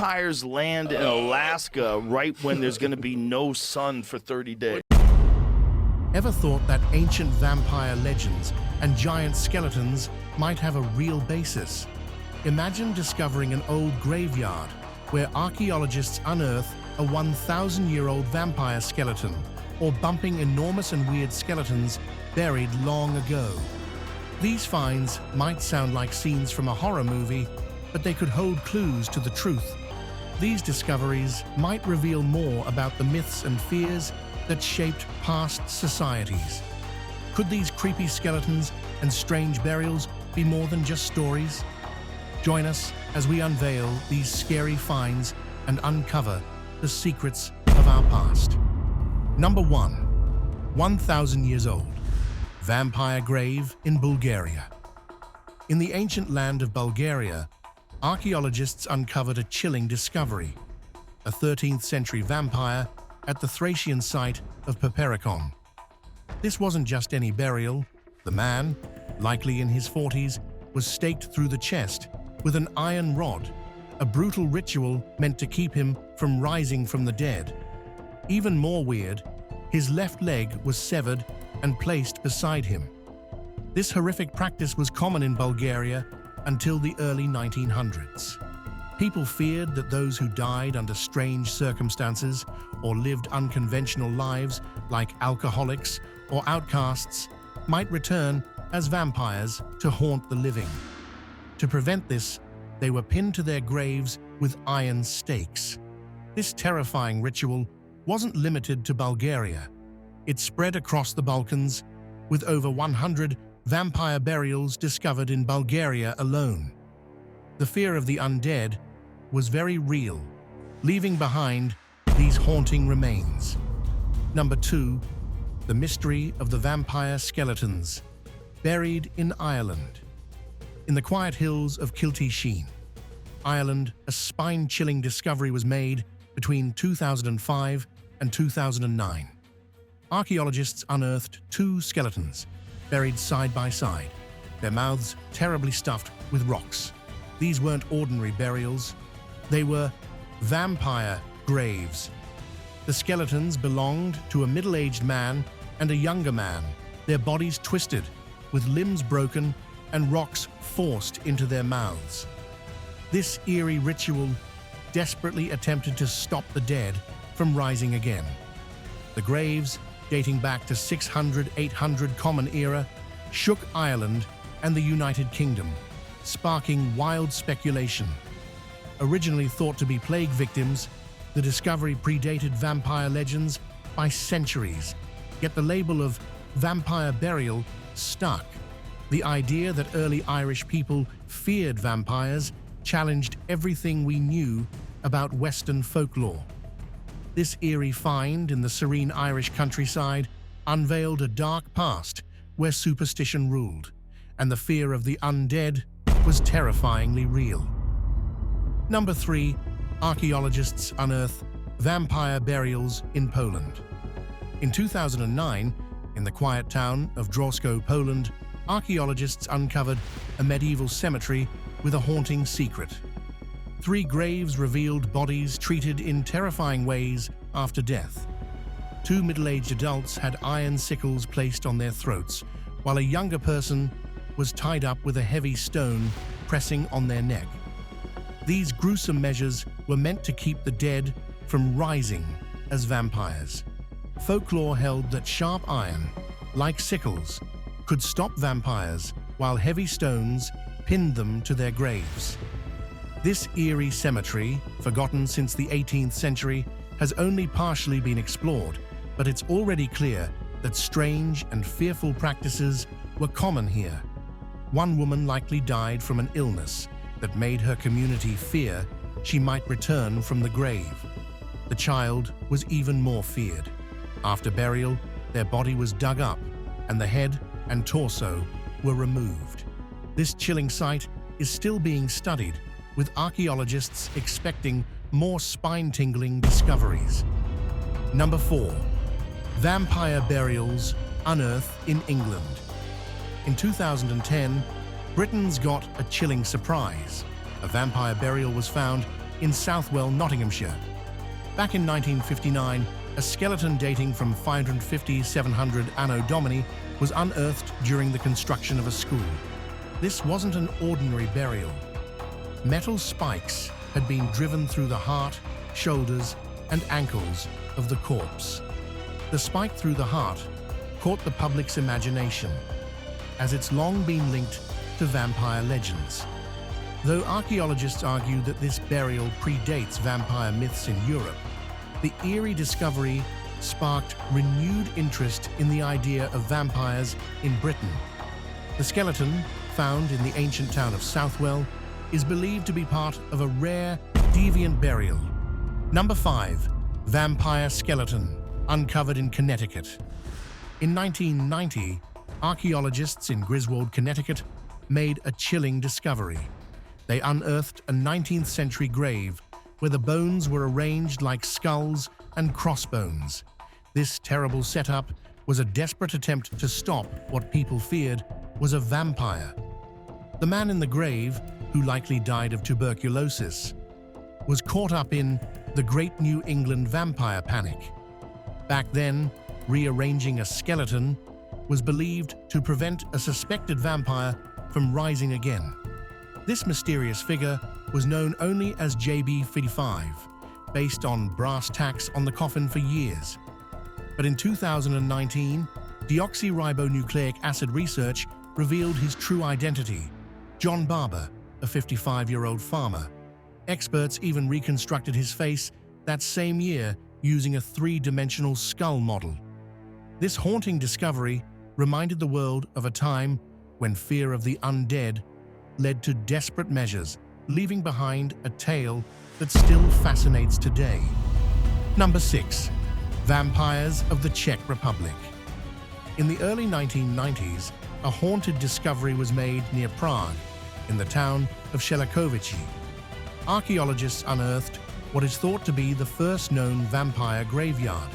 vampires land in Alaska right when there's going to be no sun for 30 days. Ever thought that ancient vampire legends and giant skeletons might have a real basis? Imagine discovering an old graveyard where archaeologists unearth a 1,000-year-old vampire skeleton, or bumping enormous and weird skeletons buried long ago. These finds might sound like scenes from a horror movie, but they could hold clues to the truth. These discoveries might reveal more about the myths and fears that shaped past societies. Could these creepy skeletons and strange burials be more than just stories? Join us as we unveil these scary finds and uncover the secrets of our past. Number 1. 1,000 years old. Vampire grave in Bulgaria. In the ancient land of Bulgaria, archaeologists uncovered a chilling discovery: a 13th century vampire at the Thracian site of Paperikon. This wasn't just any burial. The man, likely in his 40s, was staked through the chest with an iron rod, a brutal ritual meant to keep him from rising from the dead. Even more weird, his left leg was severed and placed beside him. This horrific practice was common in Bulgaria until the early 1900s. People feared that those who died under strange circumstances or lived unconventional lives, like alcoholics or outcasts, might return as vampires to haunt the living. To prevent this, they were pinned to their graves with iron stakes. This terrifying ritual wasn't limited to Bulgaria. It spread across the Balkans, with over 100 vampire burials discovered in Bulgaria alone. The fear of the undead was very real, leaving behind these haunting remains. Number 2. The mystery of the vampire skeletons, buried in Ireland. In the quiet hills of Kilty Sheen, Ireland, a spine-chilling discovery was made between 2005 and 2009. Archaeologists unearthed 2 skeletons, buried side by side, their mouths terribly stuffed with rocks. These weren't ordinary burials. They were vampire graves. The skeletons belonged to a middle-aged man and a younger man, their bodies twisted, with limbs broken and rocks forced into their mouths. This eerie ritual desperately attempted to stop the dead from rising again. The graves, dating back to 600-800 Common Era, shook Ireland and the United Kingdom, sparking wild speculation. Originally thought to be plague victims, the discovery predated vampire legends by centuries, yet the label of vampire burial stuck. The idea that early Irish people feared vampires challenged everything we knew about Western folklore. This eerie find in the serene Irish countryside unveiled a dark past where superstition ruled, and the fear of the undead was terrifyingly real. Number 3. Archaeologists unearth vampire burials in Poland. In 2009, in the quiet town of Drosko, Poland, archaeologists uncovered a medieval cemetery with a haunting secret. 3 graves revealed bodies treated in terrifying ways after death. 2 middle-aged adults had iron sickles placed on their throats, while a younger person was tied up with a heavy stone pressing on their neck. These gruesome measures were meant to keep the dead from rising as vampires. Folklore held that sharp iron, like sickles, could stop vampires, while heavy stones pinned them to their graves. This eerie cemetery, forgotten since the 18th century, has only partially been explored, but it's already clear that strange and fearful practices were common here. One woman likely died from an illness that made her community fear she might return from the grave. The child was even more feared. After burial, their body was dug up, and the head and torso were removed. This chilling sight is still being studied, with archaeologists expecting more spine-tingling discoveries. Number 4. Vampire burials unearthed in England. In 2010, Britons got a chilling surprise. A vampire burial was found in Southwell, Nottinghamshire. Back in 1959, a skeleton dating from 550-700 Anno Domini was unearthed during the construction of a school. This wasn't an ordinary burial. Metal spikes had been driven through the heart, shoulders, and ankles of the corpse. The spike through the heart caught the public's imagination, as it's long been linked to vampire legends. Though archaeologists argue that this burial predates vampire myths in Europe, the eerie discovery sparked renewed interest in the idea of vampires in Britain. The skeleton, found in the ancient town of Southwell, is believed to be part of a rare, deviant burial. Number 5. Vampire skeleton, uncovered in Connecticut. In 1990, archaeologists in Griswold, Connecticut, made a chilling discovery. They unearthed a 19th century grave where the bones were arranged like skulls and crossbones. This terrible setup was a desperate attempt to stop what people feared was a vampire. The man in the grave, who likely died of tuberculosis, was caught up in the Great New England Vampire Panic. Back then, rearranging a skeleton was believed to prevent a suspected vampire from rising again. This mysterious figure was known only as JB55, based on brass tacks on the coffin for years. But in 2019, deoxyribonucleic acid research revealed his true identity: John Barber, a 55-year-old farmer. Experts even reconstructed his face that same year using a three-dimensional skull model. This haunting discovery reminded the world of a time when fear of the undead led to desperate measures, leaving behind a tale that still fascinates today. Number 6. Vampires of the Czech Republic. In the early 1990s, a haunted discovery was made near Prague, in the town of Šelakovice. Archaeologists unearthed what is thought to be the first known vampire graveyard.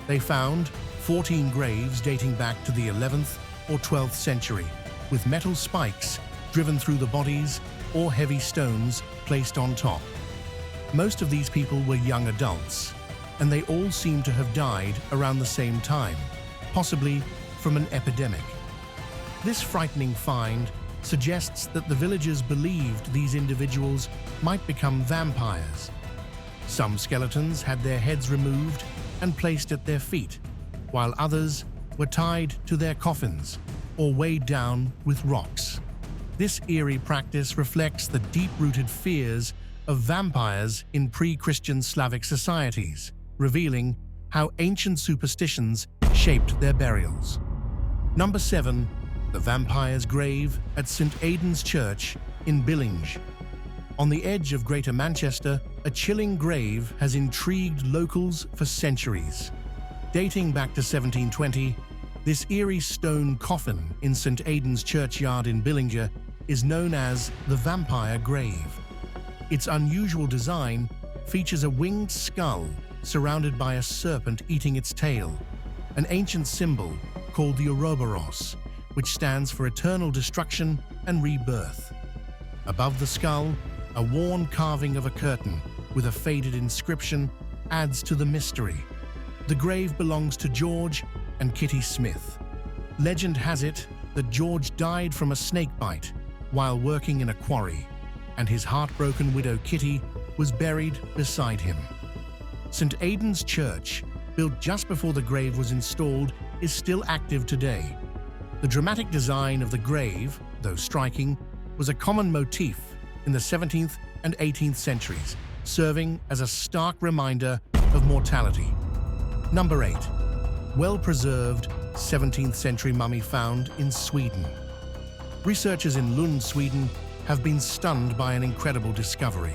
They found 14 graves dating back to the 11th or 12th century, with metal spikes driven through the bodies or heavy stones placed on top. Most of these people were young adults, and they all seem to have died around the same time, possibly from an epidemic. This frightening find suggests that the villagers believed these individuals might become vampires. Some skeletons had their heads removed and placed at their feet, while others were tied to their coffins or weighed down with rocks. This eerie practice reflects the deep-rooted fears of vampires in pre-Christian Slavic societies, revealing how ancient superstitions shaped their burials. Number 7. The Vampire's Grave at St. Aidan's Church in Billinge. On the edge of Greater Manchester, a chilling grave has intrigued locals for centuries. Dating back to 1720, this eerie stone coffin in St. Aidan's churchyard in Billinge is known as the Vampire Grave. Its unusual design features a winged skull surrounded by a serpent eating its tail, an ancient symbol called the Ouroboros, which stands for eternal destruction and rebirth. Above the skull, a worn carving of a curtain with a faded inscription adds to the mystery. The grave belongs to George and Kitty Smith. Legend has it that George died from a snake bite while working in a quarry, and his heartbroken widow Kitty was buried beside him. St. Aidan's Church, built just before the grave was installed, is still active today. The dramatic design of the grave, though striking, was a common motif in the 17th and 18th centuries, serving as a stark reminder of mortality. Number 8. Well-preserved 17th century mummy found in Sweden. Researchers in Lund, Sweden, have been stunned by an incredible discovery.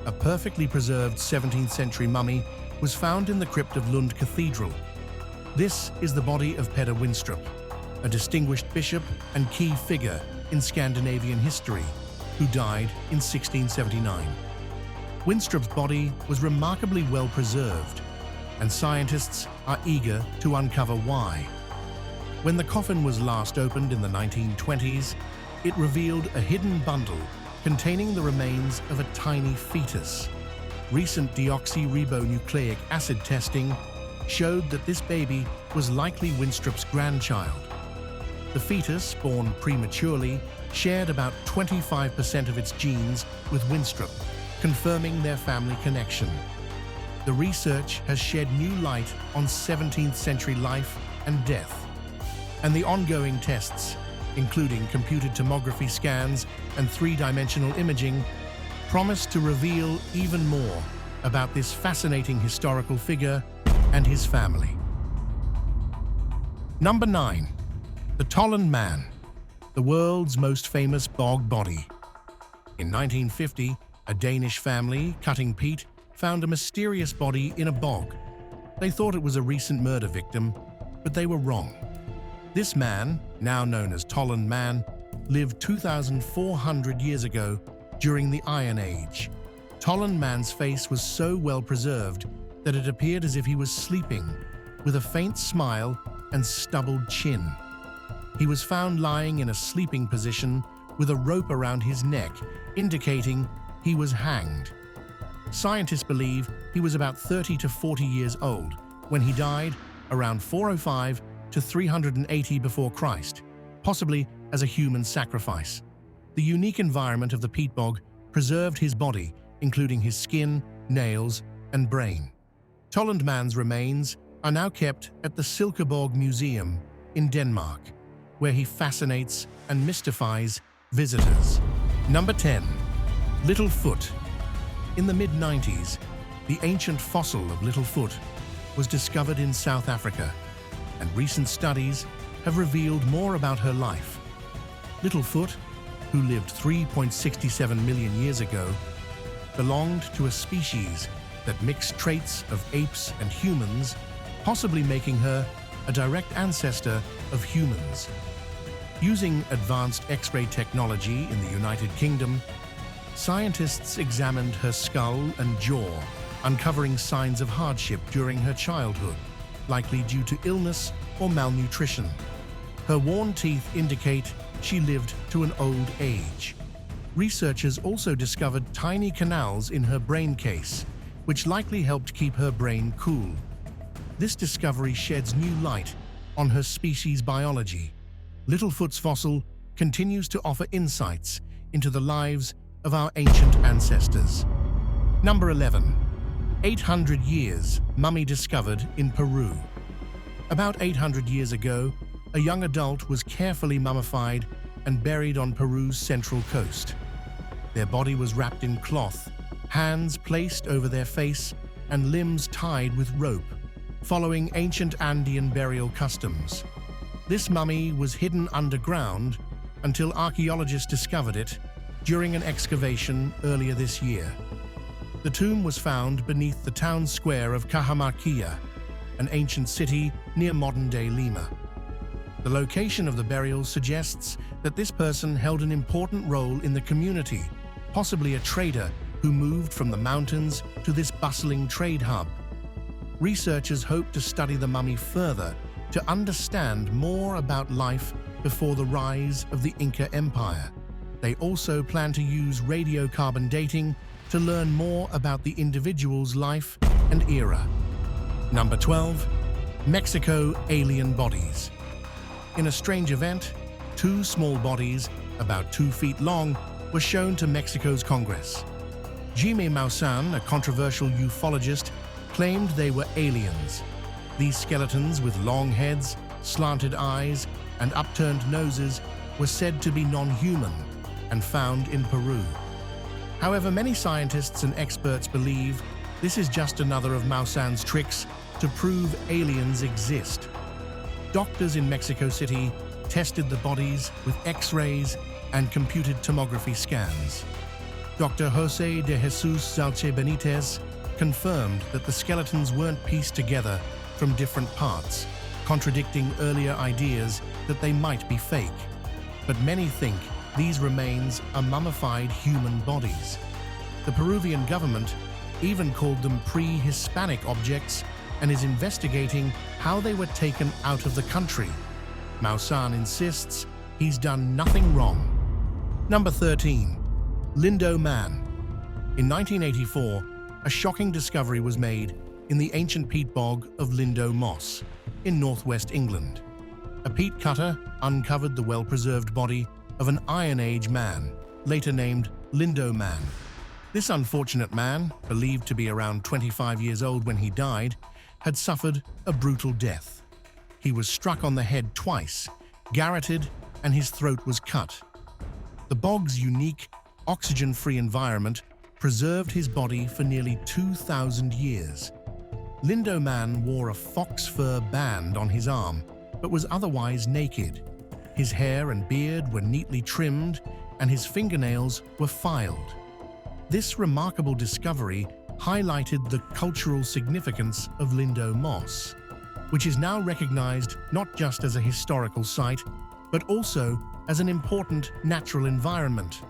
A perfectly preserved 17th century mummy was found in the crypt of Lund Cathedral. This is the body of Peder Winstrup, a distinguished bishop and key figure in Scandinavian history, who died in 1679. Winstrup's body was remarkably well preserved, and scientists are eager to uncover why. When the coffin was last opened in the 1920s, it revealed a hidden bundle containing the remains of a tiny fetus. Recent deoxyribonucleic acid testing showed that this baby was likely Winstrup's grandchild. The fetus, born prematurely, shared about 25% of its genes with Winstrup, confirming their family connection. The research has shed new light on 17th century life and death, and the ongoing tests, including computed tomography scans and three-dimensional imaging, promise to reveal even more about this fascinating historical figure and his family. Number 9. The Tolland Man, the world's most famous bog body. In 1950, a Danish family, cutting peat, found a mysterious body in a bog. They thought it was a recent murder victim, but they were wrong. This man, now known as Tolland Man, lived 2,400 years ago during the Iron Age. Tolland Man's face was so well preserved that it appeared as if he was sleeping, with a faint smile and stubbled chin. He was found lying in a sleeping position with a rope around his neck, indicating he was hanged. Scientists believe he was about 30 to 40 years old when he died around 405 to 380 before Christ, possibly as a human sacrifice. The unique environment of the peat bog preserved his body, including his skin, nails, and brain. Tolland Man's remains are now kept at the Silkeborg Museum in Denmark, where he fascinates and mystifies visitors. Number 10. Little Foot. In the mid-90s, the ancient fossil of Little Foot was discovered in South Africa, and recent studies have revealed more about her life. Little Foot, who lived 3.67 million years ago, belonged to a species that mixed traits of apes and humans, possibly making her a direct ancestor of humans. Using advanced X-ray technology in the United Kingdom, scientists examined her skull and jaw, uncovering signs of hardship during her childhood, likely due to illness or malnutrition. Her worn teeth indicate she lived to an old age. Researchers also discovered tiny canals in her brain case, which likely helped keep her brain cool. This discovery sheds new light on her species' biology. Littlefoot's fossil continues to offer insights into the lives of our ancient ancestors. Number 11. 800 years mummy discovered in Peru. About 800 years ago, a young adult was carefully mummified and buried on Peru's central coast. Their body was wrapped in cloth, hands placed over their face, and limbs tied with rope, following ancient Andean burial customs. This mummy was hidden underground until archaeologists discovered it during an excavation earlier this year. The tomb was found beneath the town square of Cajamarquilla, an ancient city near modern-day Lima. The location of the burial suggests that this person held an important role in the community, possibly a trader who moved from the mountains to this bustling trade hub. Researchers hope to study the mummy further to understand more about life before the rise of the Inca Empire. They also plan to use radiocarbon dating to learn more about the individual's life and era. Number 12. Mexico alien bodies. In a strange event, two small bodies, about 2 feet long, were shown to Mexico's Congress. Jaime Maussan, a controversial ufologist, claimed they were aliens. These skeletons with long heads, slanted eyes, and upturned noses were said to be non-human and found in Peru. However, many scientists and experts believe this is just another of Maussan's tricks to prove aliens exist. Doctors in Mexico City tested the bodies with X-rays and computed tomography scans. Dr. José de Jesús Zalche Benitez confirmed that the skeletons weren't pieced together from different parts, contradicting earlier ideas that they might be fake. But many think these remains are mummified human bodies. The Peruvian government even called them pre-Hispanic objects and is investigating how they were taken out of the country. Maussan insists he's done nothing wrong. Number 13. Lindo Man. In 1984, a shocking discovery was made in the ancient peat bog of Lindo Moss in northwest England. A peat cutter uncovered the well-preserved body of an Iron Age man, later named Lindo Man. This unfortunate man, believed to be around 25 years old when he died, had suffered a brutal death. He was struck on the head twice, garroted, and his throat was cut. The bog's unique, oxygen-free environment preserved his body for nearly 2,000 years. Lindo Man wore a fox fur band on his arm, but was otherwise naked. His hair and beard were neatly trimmed, and his fingernails were filed. This remarkable discovery highlighted the cultural significance of Lindo Moss, which is now recognized not just as a historical site, but also as an important natural environment.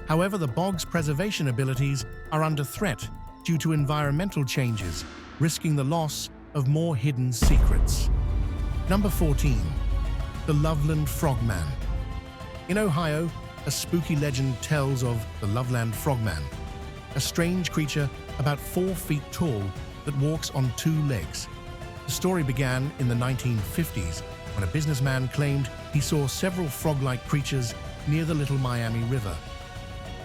However, the bog's preservation abilities are under threat due to environmental changes, risking the loss of more hidden secrets. Number 14. The Loveland Frogman. In Ohio, a spooky legend tells of the Loveland Frogman, a strange creature about 4 feet tall that walks on 2 legs. The story began in the 1950s when a businessman claimed he saw several frog-like creatures near the Little Miami River.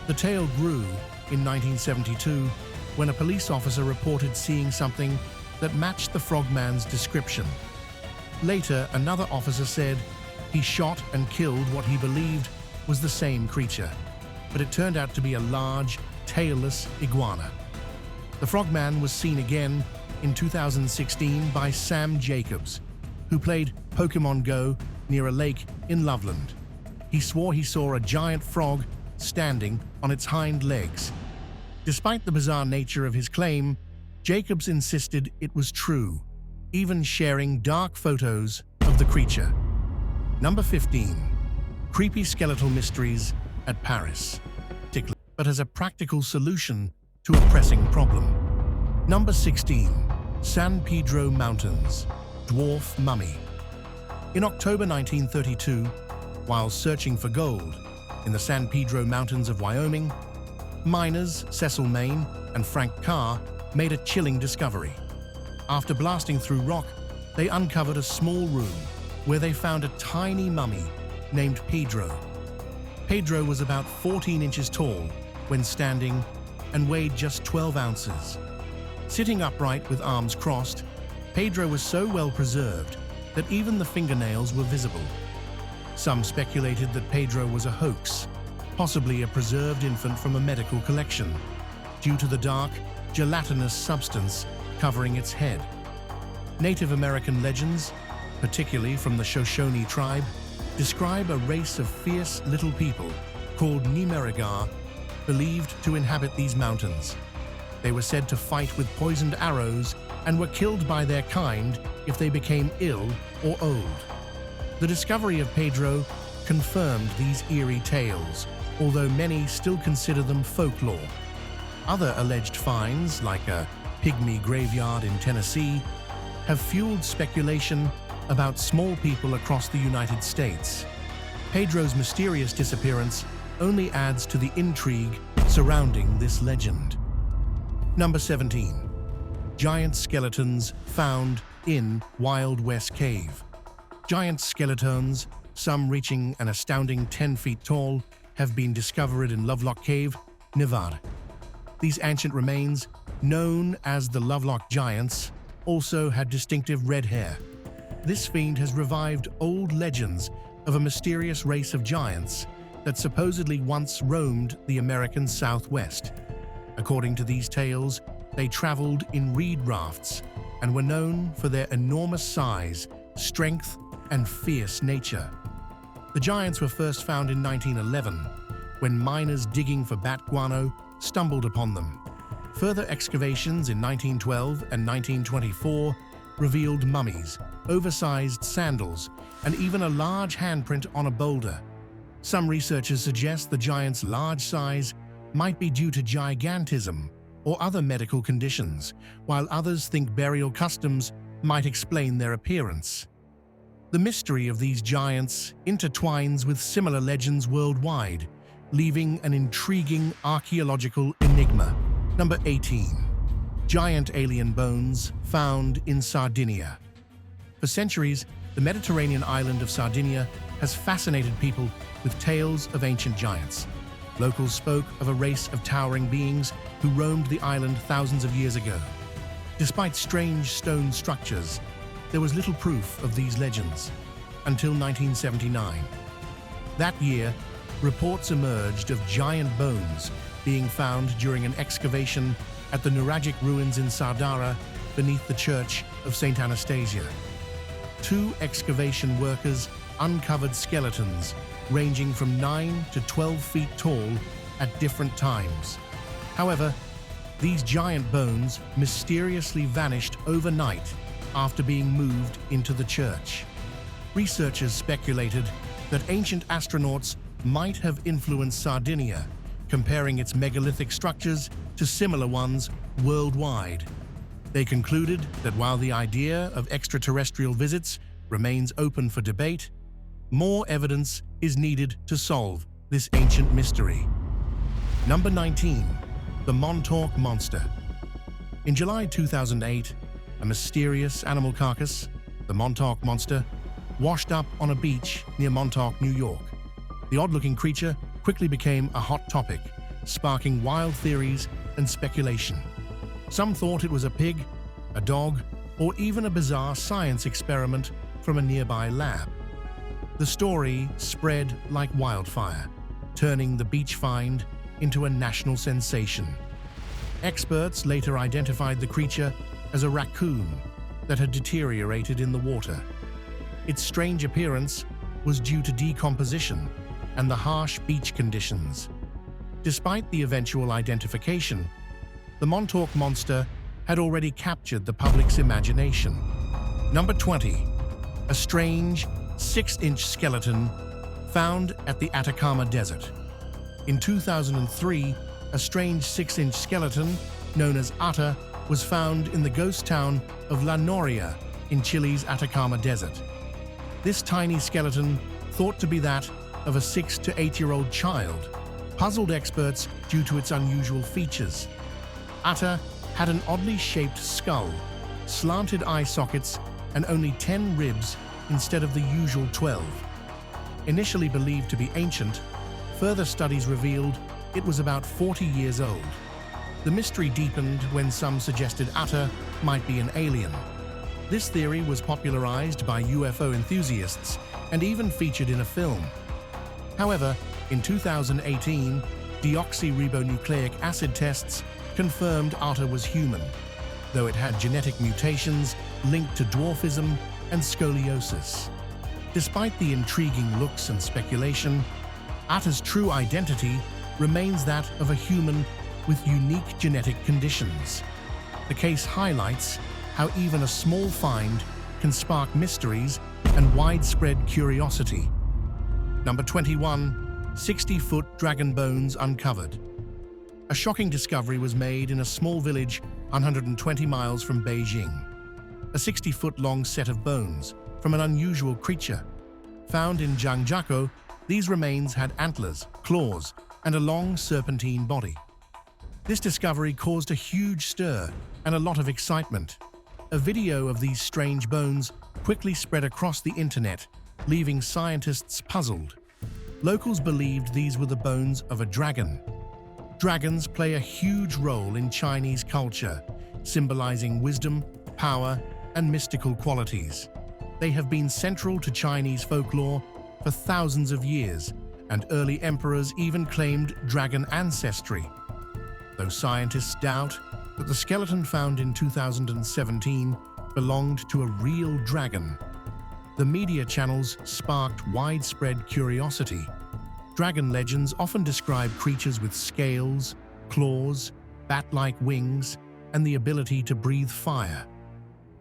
The tale grew in 1972 when a police officer reported seeing something that matched the frogman's description. Later, another officer said he shot and killed what he believed was the same creature, but it turned out to be a large, tailless iguana. The frogman was seen again in 2016 by Sam Jacobs, who played Pokemon Go near a lake in Loveland. He swore he saw a giant frog standing on its hind legs. Despite the bizarre nature of his claim, Jacobs insisted it was true, even sharing dark photos of the creature. Number 15. Creepy skeletal mysteries at Paris, but as a practical solution to a pressing problem. Number 16. San Pedro Mountains, dwarf mummy. In October 1932, while searching for gold in the San Pedro Mountains of Wyoming, miners Cecil Main and Frank Carr made a chilling discovery. After blasting through rock, they uncovered a small room where they found a tiny mummy named Pedro. Pedro was about 14 inches tall when standing and weighed just 12 ounces. Sitting upright with arms crossed, Pedro was so well preserved that even the fingernails were visible. Some speculated that Pedro was a hoax, possibly a preserved infant from a medical collection, due to the dark, gelatinous substance covering its head. Native American legends, particularly from the Shoshone tribe, describe a race of fierce little people called Nimerigar, believed to inhabit these mountains. They were said to fight with poisoned arrows and were killed by their kind if they became ill or old. The discovery of Pedro confirmed these eerie tales, although many still consider them folklore. Other alleged finds, like a pygmy graveyard in Tennessee, have fueled speculation about small people across the United States. Pedro's mysterious disappearance only adds to the intrigue surrounding this legend. Number 17. Giant skeletons found in Wild West Cave. Giant skeletons, some reaching an astounding 10 feet tall, have been discovered in Lovelock Cave, Nevada. These ancient remains, known as the Lovelock Giants, also had distinctive red hair. This fiend has revived old legends of a mysterious race of giants that supposedly once roamed the American Southwest. According to these tales, they traveled in reed rafts and were known for their enormous size, strength, and fierce nature. The giants were first found in 1911, when miners digging for bat guano stumbled upon them. Further excavations in 1912 and 1924 revealed mummies, oversized sandals, and even a large handprint on a boulder. Some researchers suggest the giants' large size might be due to gigantism or other medical conditions, while others think burial customs might explain their appearance. The mystery of these giants intertwines with similar legends worldwide, leaving an intriguing archaeological enigma. Number 18. Giant alien bones found in Sardinia. For centuries, the Mediterranean island of Sardinia has fascinated people with tales of ancient giants. Locals spoke of a race of towering beings who roamed the island thousands of years ago. Despite strange stone structures, there was little proof of these legends until 1979. That year, reports emerged of giant bones being found during an excavation at the Nuragic ruins in Sardara beneath the Church of St. Anastasia. 2 excavation workers uncovered skeletons ranging from 9 to 12 feet tall at different times. However, these giant bones mysteriously vanished overnight after being moved into the church. Researchers speculated that ancient astronauts might have influenced Sardinia, comparing its megalithic structures to similar ones worldwide. They concluded that while the idea of extraterrestrial visits remains open for debate, more evidence is needed to solve this ancient mystery. Number 19. The Montauk Monster. In July 2008, a mysterious animal carcass, the Montauk Monster, washed up on a beach near Montauk, New York. The odd-looking creature quickly became a hot topic, sparking wild theories and speculation. Some thought it was a pig, a dog, or even a bizarre science experiment from a nearby lab. The story spread like wildfire, turning the beach find into a national sensation. Experts later identified the creature as a raccoon that had deteriorated in the water. Its strange appearance was due to decomposition and the harsh beach conditions. Despite the eventual identification, the Montauk Monster had already captured the public's imagination. Number 20. A strange 6-inch skeleton found at the Atacama Desert. In 2003, a strange 6-inch skeleton, known as Ata, was found in the ghost town of La Noria in Chile's Atacama Desert. This tiny skeleton, thought to be that of a 6 to 8-year-old child, puzzled experts due to its unusual features. Ata had an oddly shaped skull, slanted eye sockets, and only 10 ribs instead of the usual 12. Initially believed to be ancient, further studies revealed it was about 40 years old. The mystery deepened when some suggested Ata might be an alien. This theory was popularized by UFO enthusiasts and even featured in a film. However, in 2018, deoxyribonucleic acid tests confirmed Ata was human, though it had genetic mutations linked to dwarfism and scoliosis. Despite the intriguing looks and speculation, Ata's true identity remains that of a human with unique genetic conditions. The case highlights how even a small find can spark mysteries and widespread curiosity. Number 21. 60-foot dragon bones uncovered. A shocking discovery was made in a small village 120 miles from Beijing. A 60-foot-long set of bones from an unusual creature. Found in Zhangjiakou, these remains had antlers, claws, and a long serpentine body. This discovery caused a huge stir and a lot of excitement. A video of these strange bones quickly spread across the internet, leaving scientists puzzled. Locals believed these were the bones of a dragon. Dragons play a huge role in Chinese culture, symbolizing wisdom, power, and mystical qualities. They have been central to Chinese folklore for thousands of years, and early emperors even claimed dragon ancestry. Though scientists doubt that the skeleton found in 2017 belonged to a real dragon, the media channels sparked widespread curiosity. Dragon legends often describe creatures with scales, claws, bat-like wings, and the ability to breathe fire.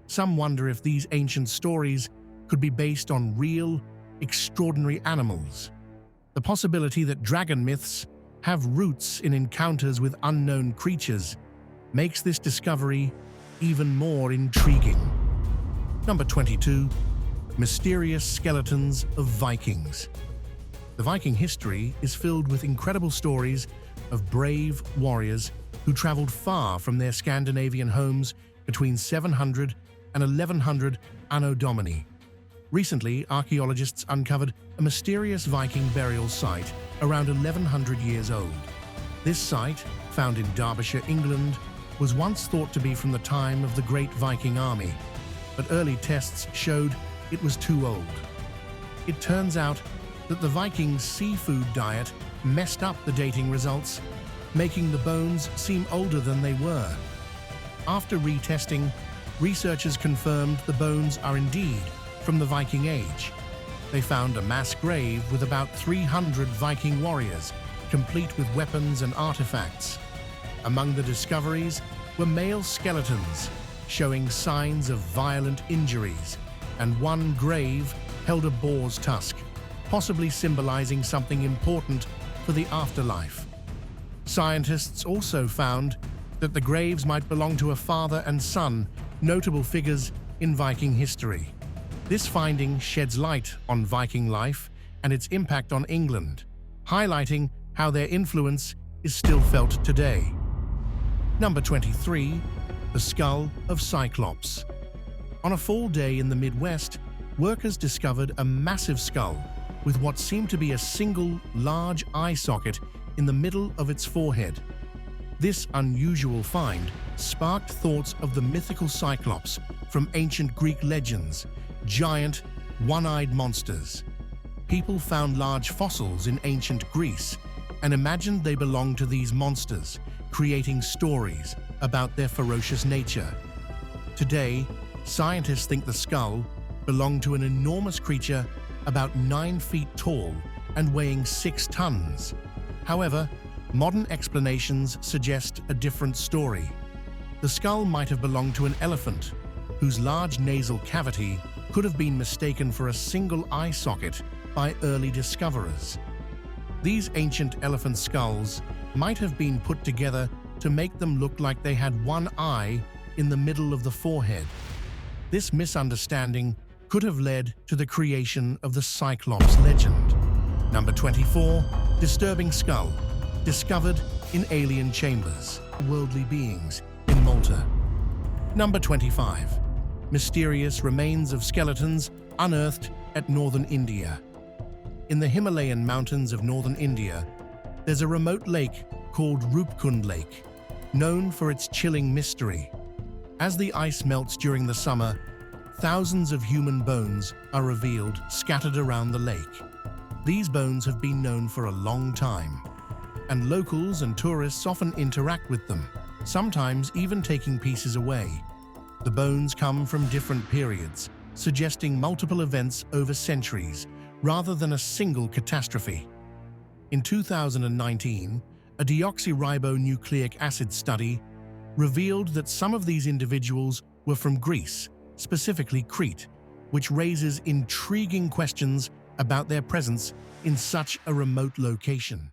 Some wonder if these ancient stories could be based on real, extraordinary animals. The possibility that dragon myths have roots in encounters with unknown creatures makes this discovery even more intriguing. Number 22. Mysterious skeletons of Vikings. The Viking history is filled with incredible stories of brave warriors who traveled far from their Scandinavian homes between 700 and 1100 Anno Domini. Recently, archaeologists uncovered a mysterious Viking burial site around 1100 years old. This site, found in Derbyshire, England, was once thought to be from the time of the Great Viking Army, but early tests showed it was too old. It turns out that the Vikings' seafood diet messed up the dating results, making the bones seem older than they were. After retesting, researchers confirmed the bones are indeed from the Viking Age. They found a mass grave with about 300 Viking warriors, complete with weapons and artifacts. Among the discoveries were male skeletons, showing signs of violent injuries, and one grave held a boar's tusk, possibly symbolizing something important for the afterlife. Scientists also found that the graves might belong to a father and son, notable figures in Viking history. This finding sheds light on Viking life and its impact on England, highlighting how their influence is still felt today. Number 23. The Skull of Cyclops. On a fall day in the Midwest, workers discovered a massive skull with what seemed to be a single large eye socket in the middle of its forehead. This unusual find sparked thoughts of the mythical Cyclops from ancient Greek legends, giant, one-eyed monsters. People found large fossils in ancient Greece and imagined they belonged to these monsters, creating stories about their ferocious nature. Today, scientists think the skull belonged to an enormous creature about 9 feet tall and weighing 6 tons. However, modern explanations suggest a different story. The skull might have belonged to an elephant, whose large nasal cavity could have been mistaken for a single eye socket by early discoverers. These ancient elephant skulls might have been put together to make them look like they had one eye in the middle of the forehead. This misunderstanding could have led to the creation of the Cyclops legend. Number 24. Disturbing skull, discovered in alien chambers. Worldly beings in Malta. Number 25. Mysterious remains of skeletons unearthed at northern India. In the Himalayan mountains of northern India, there's a remote lake called Rupkund Lake, known for its chilling mystery. As the ice melts during the summer, thousands of human bones are revealed scattered around the lake. These bones have been known for a long time, and locals and tourists often interact with them, sometimes even taking pieces away. The bones come from different periods, suggesting multiple events over centuries, rather than a single catastrophe. In 2019, a deoxyribonucleic acid study revealed that some of these individuals were from Greece, specifically Crete, which raises intriguing questions about their presence in such a remote location.